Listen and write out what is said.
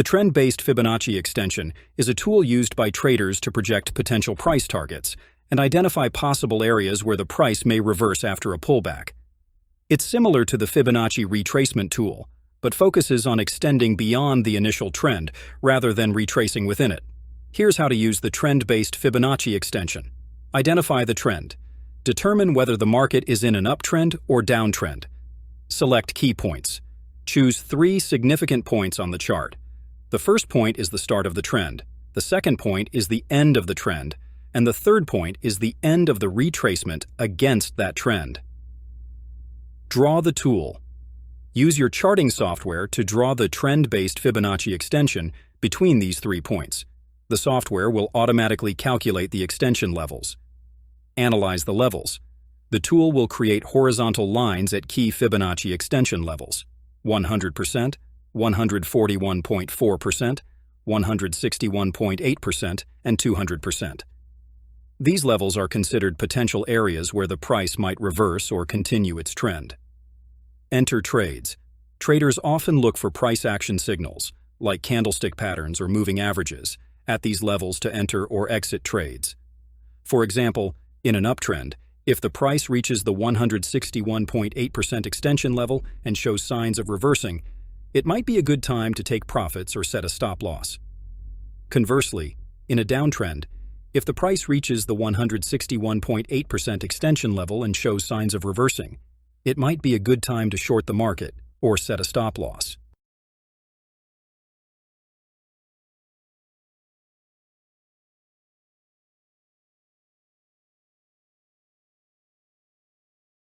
The trend-based Fibonacci extension is a tool used by traders to project potential price targets and identify possible areas where the price may reverse after a pullback. It's similar to the Fibonacci retracement tool, but focuses on extending beyond the initial trend rather than retracing within it. Here's how to use the trend-based Fibonacci extension. Identify the trend. Determine whether the market is in an uptrend or downtrend. Select key points. Choose 3 significant points on the chart. The first point is the start of the trend, the second point is the end of the trend, and the third point is the end of the retracement against that trend. Draw the tool. Use your charting software to draw the trend-based Fibonacci extension between these 3 points. The software will automatically calculate the extension levels. Analyze the levels. The tool will create horizontal lines at key Fibonacci extension levels: 100%, 141.4%, 161.8%, and 200%. These levels are considered potential areas where the price might reverse or continue its trend. Enter trades. Traders often look for price action signals, like candlestick patterns or moving averages, at these levels to enter or exit trades. For example, in an uptrend, if the price reaches the 161.8% extension level and shows signs of reversing, it might be a good time to take profits or set a stop loss. Conversely, in a downtrend, if the price reaches the 161.8% extension level and shows signs of reversing, it might be a good time to short the market or set a stop loss.